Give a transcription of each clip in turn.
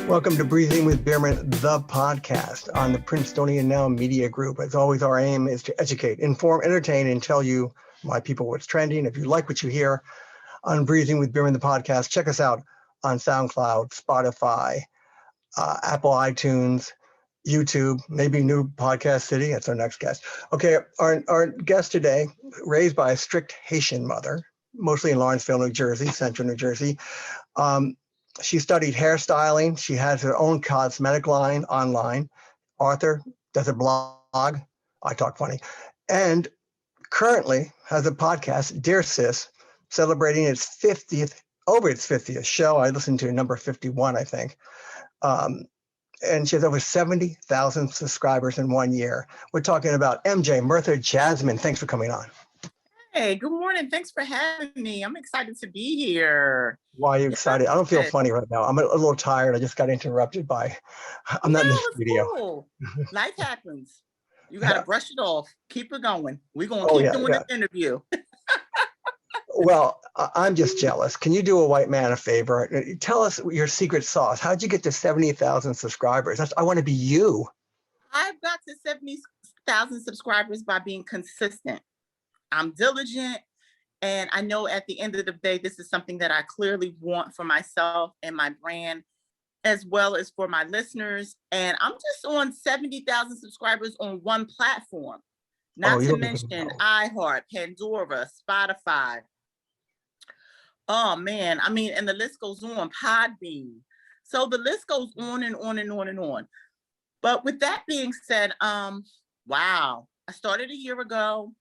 Welcome to Breezin with Bierman, the podcast on the Princetonian Now Media Group. As always, our aim is to educate, inform, entertain, and tell you, my people, what's trending. If you like what you hear on Breezin with Bierman, the podcast, check us out on SoundCloud, Spotify, Apple iTunes, YouTube, maybe new Podcast City. That's our next guest. Okay, our guest today, raised by a strict Haitian mother, mostly in Lawrenceville, New Jersey, central New Jersey. She studied hairstyling. She has her own cosmetic line online. Author, does a blog. I talk funny. And currently has a podcast, Dear Sis, celebrating its 50th show. I listened to number 51, I think. And she has over 70,000 subscribers in 1 year. We're talking about MJ, Myrtha Jasmin. Thanks for coming on. Hey, good morning. Thanks for having me. I'm excited to be here. Why are you excited? I don't feel funny right now. I'm a little tired. I just got interrupted by, I'm not in the studio. Cool. Life happens. You got to brush it off. Keep it going. We're going to keep doing this interview. Well, I'm just jealous. Can you do a white man a favor? Tell us your secret sauce. How'd you get to 70,000 subscribers? I want to be you. I've got to 70,000 subscribers by being consistent. I'm diligent, and I know at the end of the day, this is something that I clearly want for myself and my brand, as well as for my listeners. And I'm just on 70,000 subscribers on one platform, not to mention iHeart, Pandora, Spotify. Oh man, I mean, and the list goes on, Podbean. So the list goes on and on and on and on. But with that being said, wow, I started a year ago.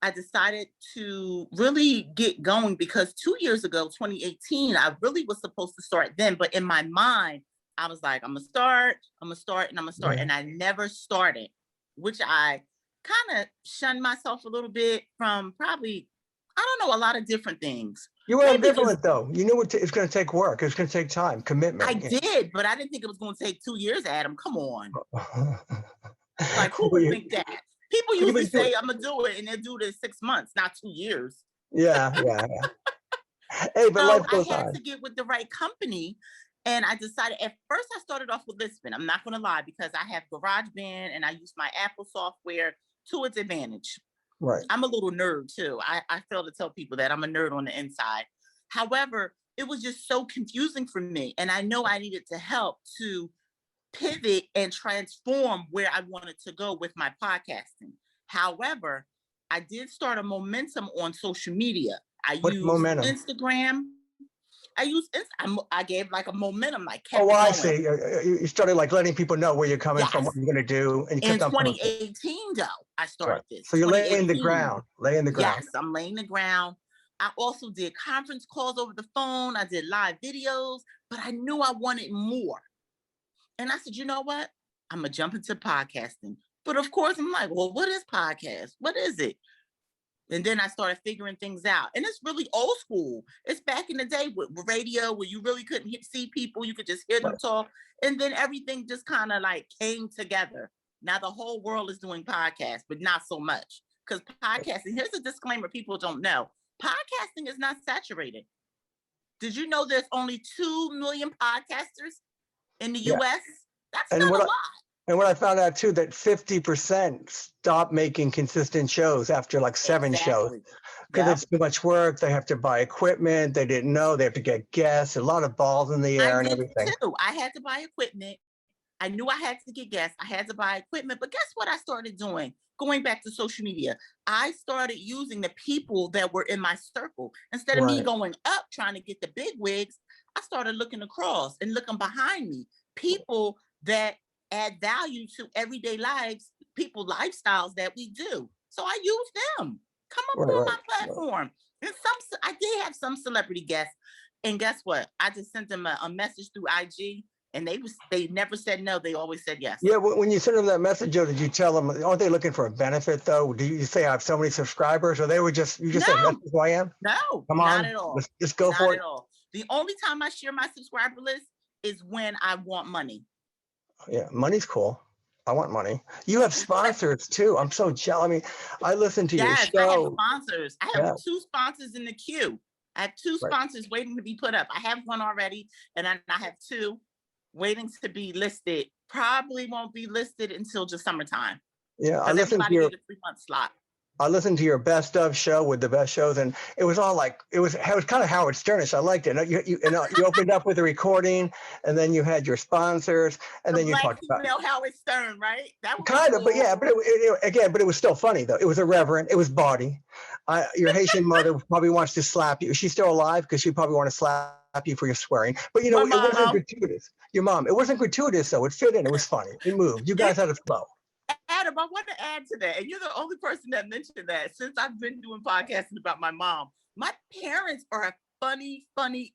I decided to really get going because 2 years ago, 2018, I really was supposed to start then. But in my mind, I was like, I'm going to start. And I never started, which I kind of shunned myself a little bit from probably, I don't know, a lot of different things. You were ambivalent though. You knew it's going to take work. It's going to take time, commitment. I did, but I didn't think it was going to take 2 years, Adam. Come on. Like, who would think that? People usually say, I'm going to do it, and they'll do it in 6 months, not 2 years. Yeah. Hey, but life goes on. I had to get with the right company, and I decided, at first I started off with Lisbon. I'm not going to lie, because I have GarageBand, and I use my Apple software to its advantage. Right. I'm a little nerd, too. I fail to tell people that I'm a nerd on the inside. However, it was just so confusing for me, and I know I needed to help to pivot and transform where I wanted to go with my podcasting. However, I did start a momentum on social media. I use Instagram. I gave like a momentum, like kept going. I see. You started like letting people know where you're coming from, what you're going to do. And in 2018, though, I started this. So you're laying the ground. Yes, I'm laying the ground. I also did conference calls over the phone. I did live videos, but I knew I wanted more. And I said, you know what? I'm going to jump into podcasting. But of course, I'm like, well, what is podcast? What is it? And then I started figuring things out. And it's really old school. It's back in the day with radio where you really couldn't see people. You could just hear them talk. And then everything just kind of like came together. Now the whole world is doing podcasts, but not so much. Because podcasting, here's a disclaimer people don't know. Podcasting is not saturated. Did you know there's only 2 million podcasters in the US? That's not a lot. And what I found out too, that 50% stopped making consistent shows after like 7 shows. Because it's too much work. They have to buy equipment. They didn't know. They have to get guests, a lot of balls in the air and everything. Too. I had to buy equipment. I knew I had to get guests. I had to buy equipment. But guess what I started doing? Going back to social media, I started using the people that were in my circle. Instead of me going up trying to get the big wigs, I started looking across and looking behind me. People that add value to everyday lives, lifestyles that we do. So I use them. Come up on my platform. And I did have some celebrity guests. And guess what? I just sent them a message through IG. And they never said no. They always said yes. Yeah, when you sent them that message, Joe, did you tell them, aren't they looking for a benefit though? Do you say I have so many subscribers, or they were just, said, that's who I am? No, come on, not at all. Just go for it. Not at all. The only time I share my subscriber list is when I want money. Yeah, money's cool. I want money. You have sponsors too. I'm so jealous. I mean, I listen to your show. I have sponsors. I have 2 sponsors in the queue. I have 2 sponsors waiting to be put up. I have one already, and I have 2. waiting to be listed. Probably won't be listed until just summertime. Yeah, Because everybody get a 3-month slot. I listened to your best of show with the best shows, and it was all like it was kind of Howard Sternish. I liked it. You opened up with a recording, and then you had your sponsors, and then you Black talked about female Howard Stern, right? That was kind of, cool. but yeah, but it was still funny though. It was irreverent. It was bawdy. Your Haitian mother probably wants to slap you. She's still alive because she probably want to slap you for your swearing. But it wasn't gratuitous. Your mom, it wasn't gratuitous though. It fit in. It was funny. It moved. You guys had a flow. Adam, I want to add to that, and you're the only person that mentioned that since I've been doing podcasting about my mom. My parents are funny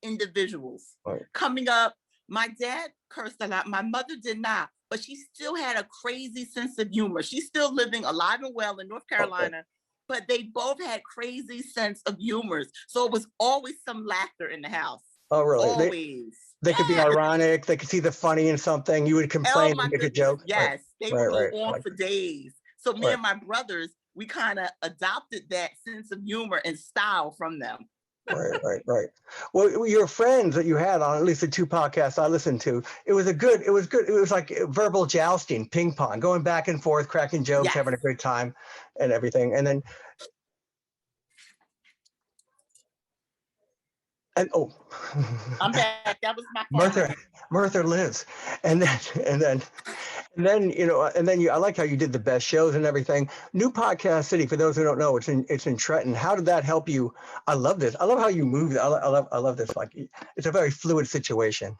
individuals. Right. Coming up, my dad cursed a lot. My mother did not, but she still had a crazy sense of humor. She's still living alive and well in North Carolina, but they both had crazy sense of humors. So it was always some laughter in the house. Oh, really? Always. They could be ironic. They could see the funny in something. You would complain and make a joke. Yes, they would go on for days. So me and my brothers, we kind of adopted that sense of humor and style from them. Right. Well, your friends that you had on at least the 2 podcasts I listened to, it was good. It was like verbal jousting, ping pong, going back and forth, cracking jokes, having a great time and everything. And then I'm back. That was my Myrtha lives. And then I like how you did the best shows and everything. New Podcast City, for those who don't know, it's in Trenton. How did that help you? I love this. I love how you moved. I love this. Like, it's a very fluid situation.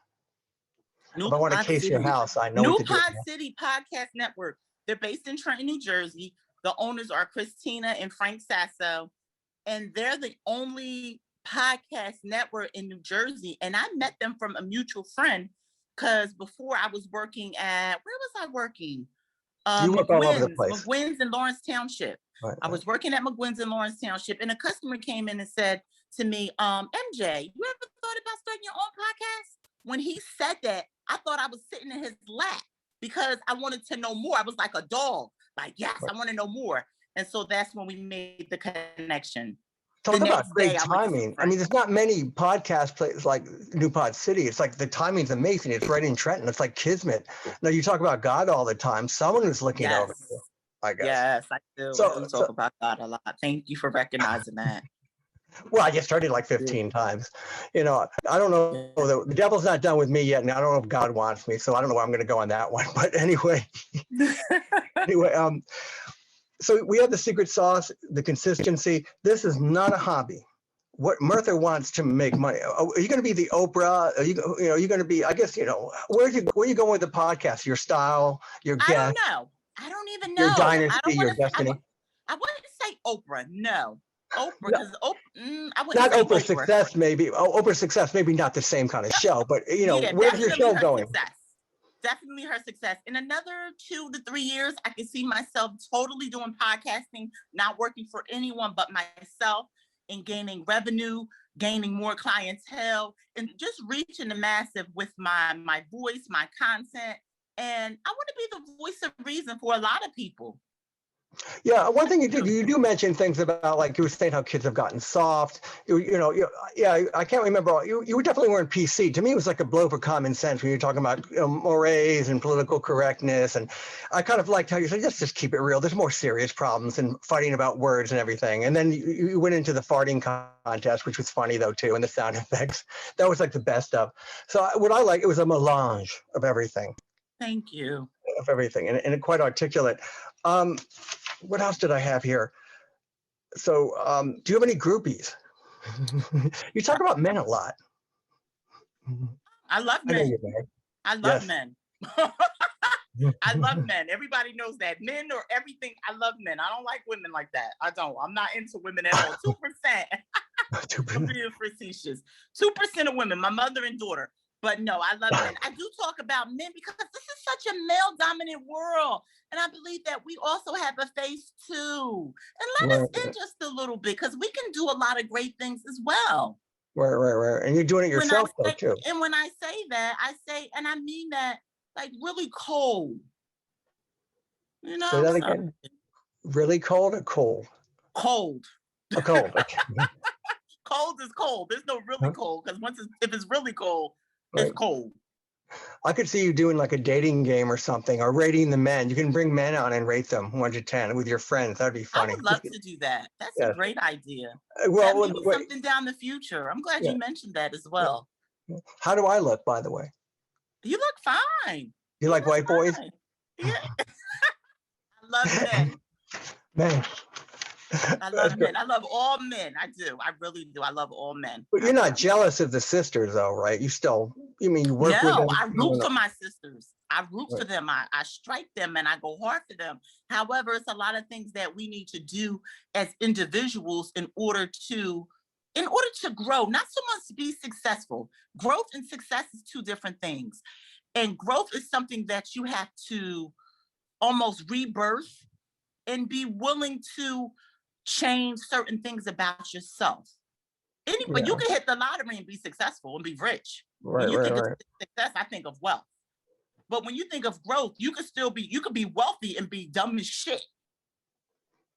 If I want to case your house, I know New what to do. Pod City Podcast Network. They're based in Trenton, New Jersey. The owners are Christina and Frank Sasso, and they're the only podcast network in New Jersey. And I met them from a mutual friend, because before I was working at, where was I working? You work all over the place. McGuinn's in Lawrence Township. Right. I was working at McGuinn's in Lawrence Township, and a customer came in and said to me, MJ, you ever thought about starting your own podcast? When he said that, I thought I was sitting in his lap because I wanted to know more. I was like a dog, like, yes, I want to know more. And so that's when we made the connection. Talk about great timing. I mean, there's not many podcast places like New Pod City. It's like the timing's amazing. It's right in Trenton. It's like kismet. Now, you talk about God all the time. Someone who's looking over you, I guess. Yes, I do. We talk about God a lot. Thank you for recognizing that. Well, I just started like 15 times. I don't know. The devil's not done with me yet, and I don't know if God wants me, so I don't know where I'm going to go on that one. But anyway, so we have the secret sauce, the consistency. This is not a hobby. What Myrtha wants to make money. Are you going to be the Oprah? Are you going to be? I guess where you going with the podcast? Your style, your guest. I don't know. I don't even know. Your dynasty, your destiny. I wouldn't say Oprah. No. Oprah, because I wouldn't not say Oprah Success, maybe. Oprah Success, maybe not the same kind of show, but where's your show going? Success. Definitely her success. In another 2 to 3 years, I can see myself totally doing podcasting, not working for anyone but myself, and gaining revenue, gaining more clientele, and just reaching the masses with my voice, my content. And I want to be the voice of reason for a lot of people. Yeah, one thing you do mention things about, like you were saying, how kids have gotten soft. I can't remember. You were definitely weren't PC. To me, it was like a blow for common sense when you're talking about mores and political correctness. And I kind of liked how you said, let's just keep it real. There's more serious problems than fighting about words and everything. And then you went into the farting contest, which was funny though too, and the sound effects. That was like the best of. So what I like, it was a melange of everything. Thank you. Of everything, and quite articulate. What else did I have here? So, do you have any groupies? You talk about men a lot. I love men. I love men. I love men. Everybody knows that. Men or everything. I love men. I don't like women like that. I don't. I'm not into women at all. 2%. I'm being facetious. 2% of women, my mother and daughter. But no, I love men. I do talk about men because this is such a male-dominant world. And I believe that we also have a face too. And let us in just a little bit, because we can do a lot of great things as well. Right. And you're doing it yourself though too. And when I say that, I say, and I mean that, like, really cold. Say that again. Really cold or cold? Cold. Oh, cold. Okay. Cold is cold. There's no really cold, because if it's really cold, it's cold. I could see you doing like a dating game or something, or rating the men. You can bring men on and rate them 1 to 10 with your friends. That'd be I funny. would love to do that. That's a Yes. great idea. Well, That may be wait, something down the future. I'm glad Yeah. you mentioned that as well. how do I look, by the way? You look fine. You like white boys? Fine. Yeah. I love men. Man. I love men. I love all men. I do. I really do. I love all men. But you're not jealous of the sisters, though, right? You mean you work with them? No, I root for my sisters. I root for them. I strike them and I go hard for them. However, it's a lot of things that we need to do as individuals in order to grow, not so much to be successful. Growth and success is two different things. And growth is something that you have to almost rebirth and be willing to change certain things about yourself. But you can hit the lottery and be successful and be rich. When you think of success, I think of wealth. But when you think of growth, you could be wealthy and be dumb as shit.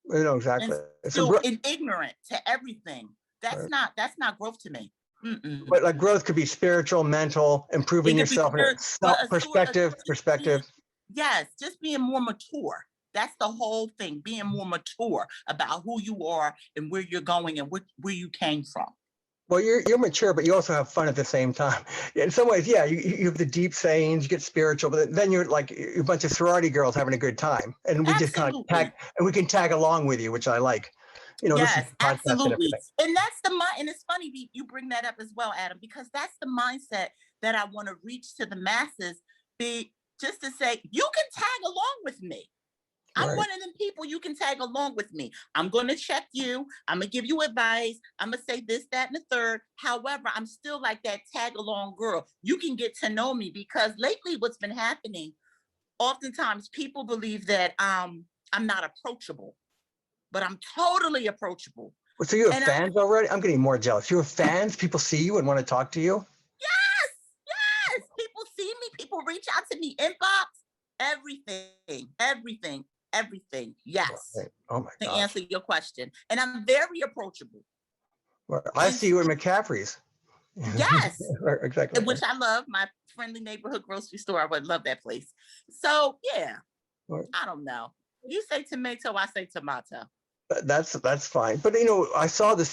You know, exactly. And still ignorant to everything. That's not growth to me. But like growth could be spiritual, mental, improving yourself, perspective. Yes, just being more mature. That's the whole thing, being more mature about who you are and where you're going and where you came from. Well, you're mature, but you also have fun at the same time. In some ways, yeah, you have the deep sayings, you get spiritual, but then you're like a bunch of sorority girls having a good time, and we just kind of we can tag along with you, which I like. You know, yes, absolutely. And that's and it's funny you bring that up as well, Adam, because that's the mindset that I want to reach to the masses. Just to say, you can tag along with me. I'm one of them people you can tag along with me. I'm going to check you. I'm going to give you advice. I'm going to say this, that, and the third. However, I'm still like that tag along girl. You can get to know me because lately what's been happening, oftentimes people believe that I'm not approachable, but I'm totally approachable. So you have fans already? I'm getting more jealous. You have fans? People see you and want to talk to you? Yes. People see me. People reach out to me, inbox, everything. Yes. Right. Oh my God. To answer your question. And I'm very approachable. Well, I see you at McCaffrey's. Yes. Exactly. Which I love. My friendly neighborhood grocery store. I would love that place. So yeah. Right. I don't know. You say tomato, I say tomato. That's fine. But, you know, I saw the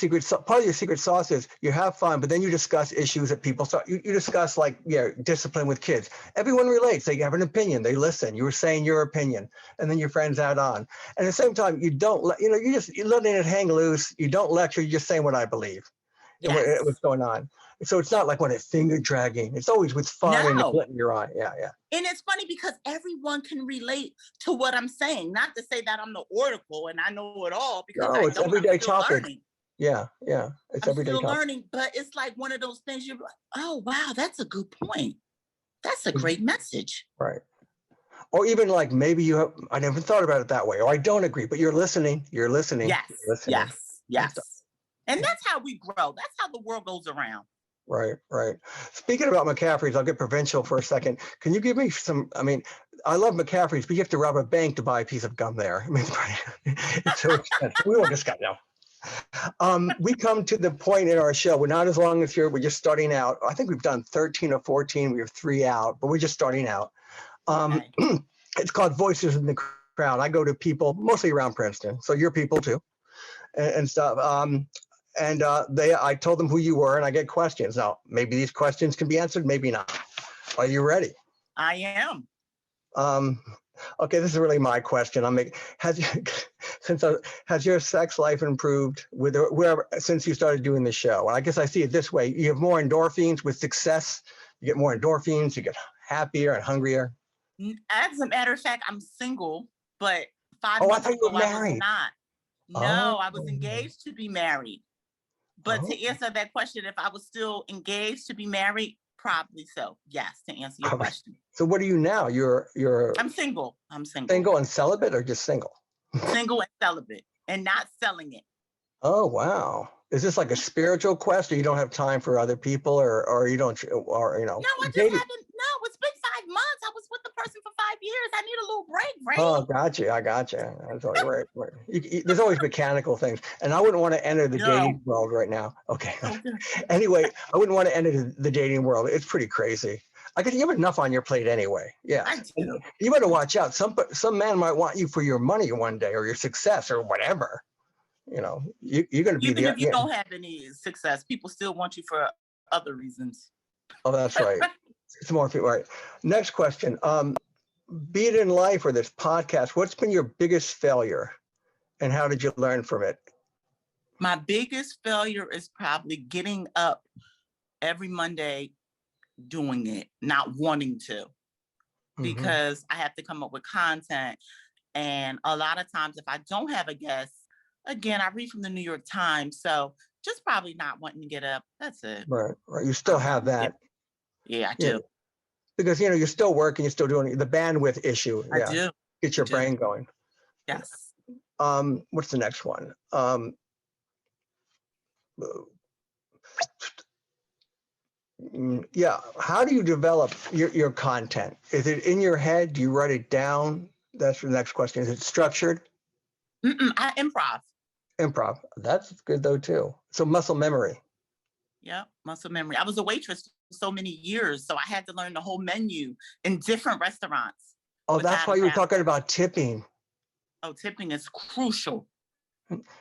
part of your secret sauce is you have fun, but then you discuss issues that people start. You discuss like, discipline with kids. Everyone relates. They have an opinion. They listen. You were saying your opinion, and then your friends add on. And at the same time, you don't let, you're letting it hang loose. You don't lecture. You're just saying what I believe. Yes. What's going on. So it's not like when it's finger dragging. It's always with fun and the glint in your eye. Yeah. And it's funny because everyone can relate to what I'm saying. Not to say that I'm the oracle and I know it all, because it's everyday topic. Learning. Yeah. It's everyday still topic. Learning, but it's like one of those things you're like, oh wow, that's a good point. That's a great message. Right. Or even like maybe I never thought about it that way, or I don't agree, but you're listening. Yes. You're listening. Yes. And that's how we grow. That's how the world goes around. Right. Speaking about McCaffrey's, I'll get provincial for a second. Can you give me I love McCaffrey's, but you have to rob a bank to buy a piece of gum there. I mean, it's so expensive. We won't discuss now. We come to the point in our show, we're not as long as we're just starting out. I think we've done 13 or 14. We have 3 out, but we're just starting out. Okay. It's called Voices in the Crowd. I go to people mostly around Princeton, so your people too, and stuff. I told them who you were, and I get questions. Now, maybe these questions can be answered, maybe not. Are you ready? I am. Okay, this is really my question. Has your sex life improved since you started doing the show? And I guess I see it this way: you have more endorphins with success. You get more endorphins. You get happier and hungrier. As a matter of fact, I'm single, but 5 months I thought you were married. I was not. No, I was engaged to be married. But to answer that question, if I was still engaged to be married, probably so. Yes, to answer your question. So what are you now? I'm single. Single and celibate, or just single? Single and celibate, and not selling it. Oh wow! Is this like a spiritual quest, or you don't have time for other people, or you don't, or No, I just haven't. No, it's been 5 months. I was with the person for 5 years. I need a little break, right? Oh, gotcha. I gotcha. That's all right. There's always mechanical things, and I wouldn't want to enter the dating world right now. Okay. Anyway, I wouldn't want to enter the dating world. It's pretty crazy. I guess you have enough on your plate anyway. Yeah. I do. You better watch out. Some man might want you for your money one day or your success or whatever. You know, you're going to be Even the. if you don't have any success, people still want you for other reasons. Oh, that's right. It's more people. Right. Next question. Be it in life or this podcast, what's been your biggest failure and how did you learn from it? My biggest failure is probably getting up every Monday doing it, not wanting to, because I have to come up with content. And a lot of times if I don't have a guest, again, I read from the New York Times. So just probably not wanting to get up. That's it. Right. You still have that. Yeah, I do. Because, you know, you're still working, you're still doing the bandwidth issue. I do. Get your brain going. Yes. What's the next one? Yeah. How do you develop your content? Is it in your head? Do you write it down? That's the next question. Is it structured? I improv. Improv. That's good though too. So muscle memory. Yeah, muscle memory. I was a waitress for so many years, so I had to learn the whole menu in different restaurants. Oh, that's why you were talking about tipping. Oh, tipping is crucial.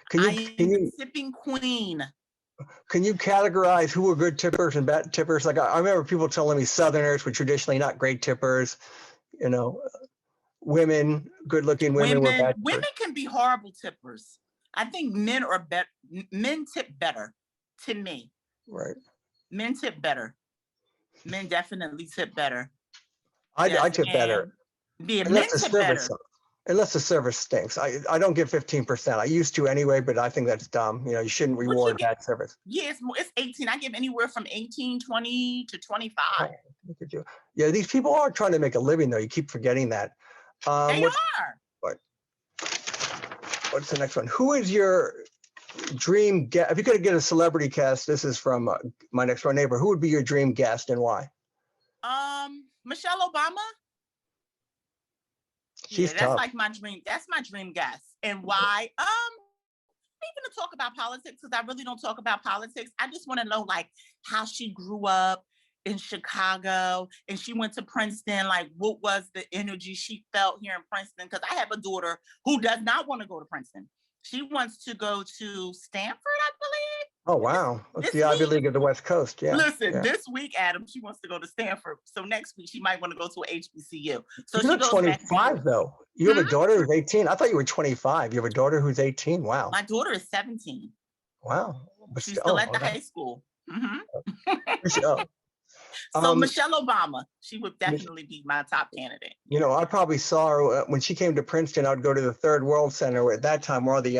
Can you tipping queen. Can you categorize who are good tippers and bad tippers? Like I remember people telling me Southerners were traditionally not great tippers. You know, women, good-looking women were bad. Women can be horrible tippers. I think men are better. Men tip better, to me. Right. Men tip better. Men definitely tip better. I tip better. Yeah, men tip better. Unless the service stinks. I don't give 15%. I used to anyway, but I think that's dumb. You know, you shouldn't reward bad service. Yeah, it's 18. I give anywhere from 18, 20 to 25. Oh, look at you. Yeah, these people are trying to make a living though. You keep forgetting that. They are. What's the next one? Who is your dream guest? If you could get a celebrity cast, this is from my next door neighbor. Who would be your dream guest and why? Michelle Obama. She's that's tough. like my dream. That's my dream guest. And why? Even to talk about politics, because I really don't talk about politics. I just want to know like how she grew up in Chicago and she went to Princeton. Like, what was the energy she felt here in Princeton? Because I have a daughter who does not want to go to Princeton. She wants to go to Stanford, I believe. Oh, wow. That's the Ivy League of the West Coast. Yeah. Listen, this week, Adam, she wants to go to Stanford. So next week, she might want to go to a HBCU. So you're 25, though. You have a daughter who's 18. I thought you were 25. You have a daughter who's 18. Wow. My daughter is 17. Wow. But she's still at the high school. So Michelle Obama, she would definitely be my top candidate. You know, I probably saw her when she came to Princeton. I would go to the Third World Center at that time where all the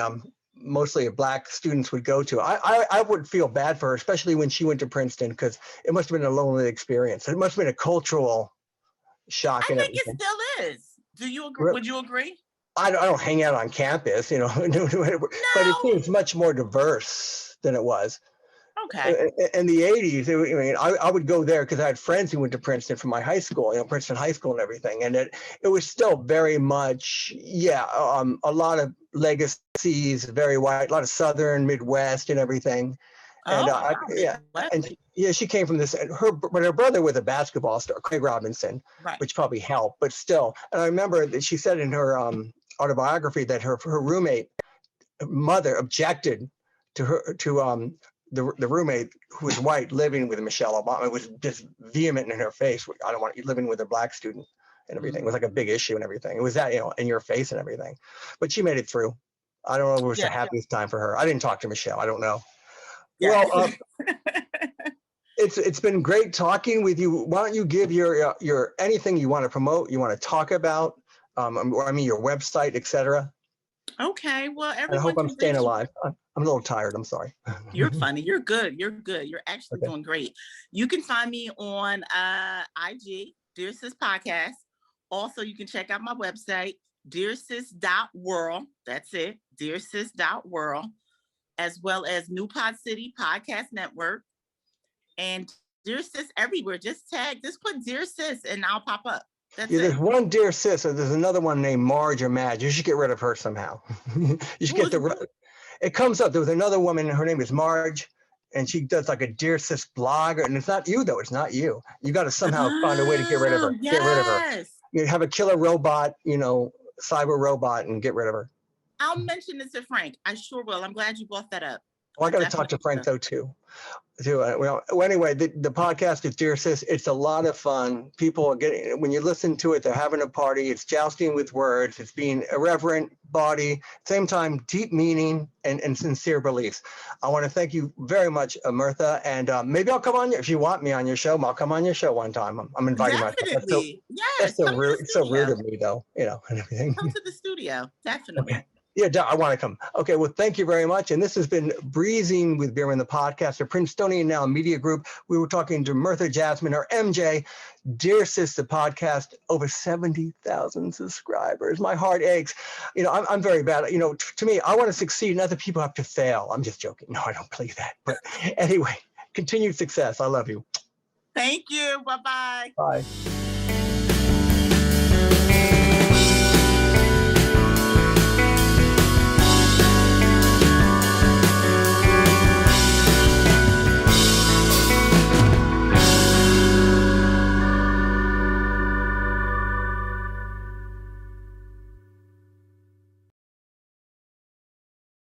mostly Black students would go to. I would feel bad for her, especially when she went to Princeton, because it must have been a lonely experience. It must have been a cultural shock. I think it still is. Do you agree? Would you agree? I don't hang out on campus, you know, but it seems much more diverse than it was. Okay. In the 80s, I mean, I would go there because I had friends who went to Princeton from my high school, you know, Princeton High School and everything. And it was still very much, a lot of legacies, very white, a lot of Southern, Midwest and everything. And she came from this, but her brother was a basketball star, Craig Robinson, which probably helped, but still. And I remember that she said in her autobiography that her roommate mother objected to the roommate who was white living with Michelle Obama. It was just vehement in her face. I don't want you living with a Black student and everything. It was like a big issue and everything. It was that, you know, in your face and everything. But she made it through. I don't know if it was the happiest time for her. I didn't talk to Michelle. I don't know. Yeah. Well, it's been great talking with you. Why don't you give your anything you want to promote, you want to talk about, your website, etc. Okay, well, everyone. I hope I'm staying alive. I'm a little tired. I'm sorry. You're funny. You're good. You're good. You're actually doing great. You can find me on IG, Dear Sis Podcast. Also, you can check out my website, dearsis.world. That's it, dearsis.world, as well as New Pod City Podcast Network. And Dear Sis everywhere. Just put Dear Sis and I'll pop up. There's one Dear Sis, so there's another one named Marge or Madge. You should get rid of her somehow. You should it comes up. There was another woman, her name is Marge, and she does like a Dear Sis blog, and it's not you though. It's not you. You got to somehow find a way to get rid of her. Yes. Get rid of her. You have a killer robot, cyber robot, and get rid of her. I'll mention this to Frank. I sure will. I'm glad you brought that up. Well, I got to talk to Frank though too. Well, anyway, the podcast is Dear Sis. It's a lot of fun. People are getting, when you listen to it, they're having a party. It's jousting with words. It's being irreverent, bawdy, same time, deep meaning and sincere beliefs. I want to thank you very much, Myrtha. And maybe I'll come on, if you want me on your show, I'll come on your show one time. I'm inviting myself. Definitely. That's so rude. It's so rude of me though, and everything. Come to the studio. Definitely. Okay. Yeah, I want to come. Okay, well, thank you very much. And this has been Breezing with Bierman, the podcast, a Princetonian Now Media Group. We were talking to Myrtha Jasmin, or MJ, Dear Sis, the podcast, over 70,000 subscribers. My heart aches. I'm very bad. To me, I want to succeed and other people have to fail. I'm just joking. No, I don't believe that. But anyway, continued success. I love you. Thank you. Bye-bye. Bye.